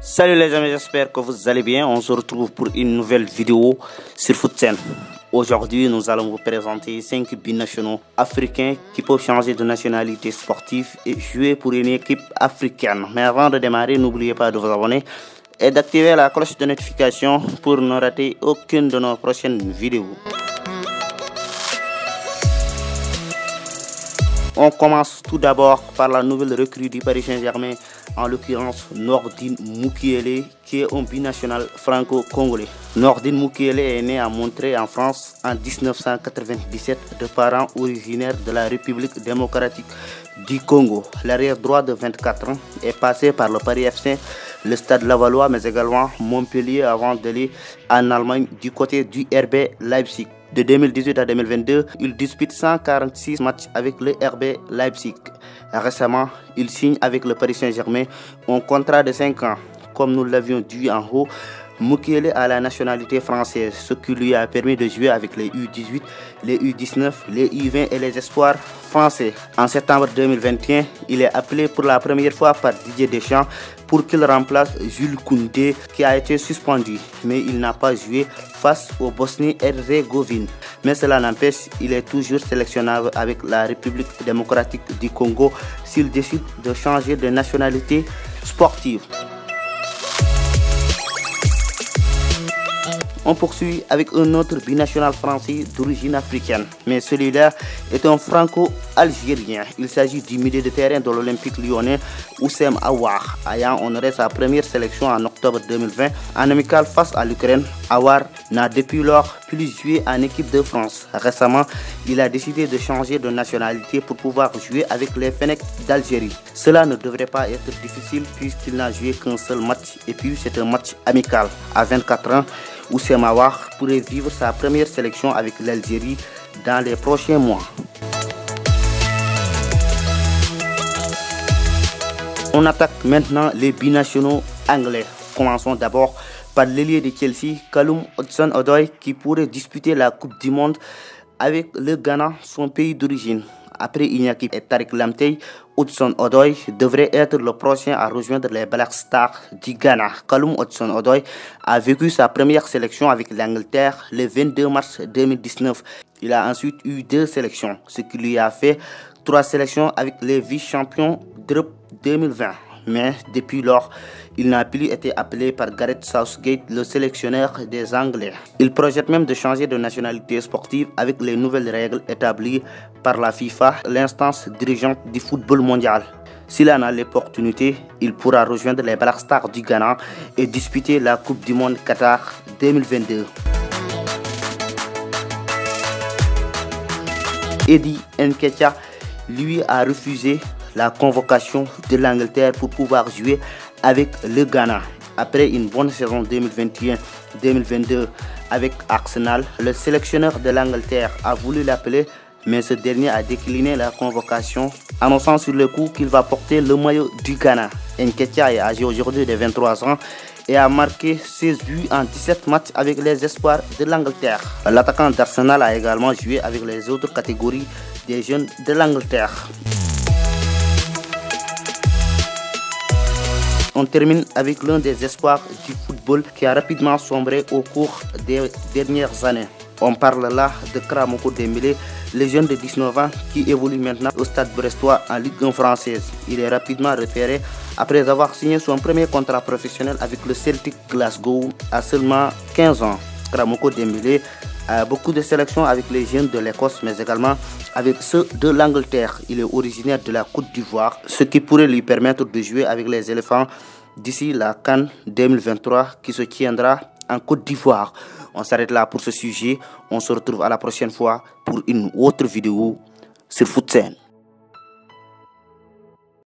Salut les amis, j'espère que vous allez bien. On se retrouve pour une nouvelle vidéo sur FootSen. Aujourd'hui, nous allons vous présenter 5 binationaux africains qui peuvent changer de nationalité sportive et jouer pour une équipe africaine. Mais avant de démarrer, n'oubliez pas de vous abonner et d'activer la cloche de notification pour ne rater aucune de nos prochaines vidéos. On commence tout d'abord par la nouvelle recrue du Paris Saint-Germain, en l'occurrence Nordin Mukiele, qui est un binational franco-congolais. Nordin Mukiele est né à Montreuil en France en 1997 de parents originaires de la République démocratique du Congo. L'arrière droit de 24 ans est passé par le Paris FC, le Stade Lavallois, mais également Montpellier avant d'aller en Allemagne du côté du RB Leipzig. De 2018 à 2022, il dispute 146 matchs avec le RB Leipzig. Récemment, il signe avec le Paris Saint-Germain un contrat de 5 ans. Comme nous l'avions dit en haut, Mukiele a la nationalité française, ce qui lui a permis de jouer avec les U18, les U19, les U20 et les espoirs français. En septembre 2021, il est appelé pour la première fois par Didier Deschamps pour qu'il remplace Jules Koundé qui a été suspendu, mais il n'a pas joué face au Bosnie-Herzégovine. Mais cela n'empêche, il est toujours sélectionnable avec la République démocratique du Congo s'il décide de changer de nationalité sportive. On poursuit avec un autre binational français d'origine africaine, mais celui-là est un franco-algérien. Il s'agit du milieu de terrain de l'Olympique lyonnais, Oussem Aouar, ayant honoré sa première sélection en octobre 2020 en amical face à l'Ukraine. Aouar n'a depuis lors plus joué en équipe de France. Récemment, il a décidé de changer de nationalité pour pouvoir jouer avec les Fennecs d'Algérie. Cela ne devrait pas être difficile puisqu'il n'a joué qu'un seul match et puis c'est un match amical. À 24 ans, Oussem Aouar pourrait vivre sa première sélection avec l'Algérie dans les prochains mois. On attaque maintenant les binationaux anglais. Commençons d'abord par l'ailier de Chelsea, Callum Hudson-Odoi, qui pourrait disputer la Coupe du Monde avec le Ghana, son pays d'origine. Après Iñaki et Tariq Lamptey, Hudson-Odoi devrait être le prochain à rejoindre les Black Stars du Ghana. Callum Hudson-Odoi a vécu sa première sélection avec l'Angleterre le 22 mars 2019. Il a ensuite eu 2 sélections, ce qui lui a fait 3 sélections avec les vice-champions d'Europe 2020. Mais depuis lors, il n'a plus été appelé par Gareth Southgate, le sélectionneur des Anglais. Il projette même de changer de nationalité sportive avec les nouvelles règles établies par la FIFA, l'instance dirigeante du football mondial. S'il en a l'opportunité, il pourra rejoindre les Black Stars du Ghana et disputer la Coupe du Monde Qatar 2022. Eddie Nketiah, lui, a refusé la convocation de l'Angleterre pour pouvoir jouer avec le Ghana. Après une bonne saison 2021-2022 avec Arsenal, le sélectionneur de l'Angleterre a voulu l'appeler, mais ce dernier a décliné la convocation, annonçant sur le coup qu'il va porter le maillot du Ghana. Nketiah est âgé aujourd'hui de 23 ans et a marqué 16 buts en 17 matchs avec les espoirs de l'Angleterre. L'attaquant d'Arsenal a également joué avec les autres catégories des jeunes de l'Angleterre. On termine avec l'un des espoirs du football qui a rapidement sombré au cours des dernières années. On parle là de Kramoko Dembélé, le jeune de 19 ans qui évolue maintenant au Stade Brestois en Ligue 1 française. Il est rapidement repéré après avoir signé son premier contrat professionnel avec le Celtic Glasgow à seulement 15 ans. Kramoko Dembélé a beaucoup de sélections avec les jeunes de l'Écosse, mais également avec ceux de l'Angleterre. Il est originaire de la Côte d'Ivoire, ce qui pourrait lui permettre de jouer avec les éléphants d'ici la CAN 2023 qui se tiendra en Côte d'Ivoire. On s'arrête là pour ce sujet. On se retrouve à la prochaine fois pour une autre vidéo sur FootSen.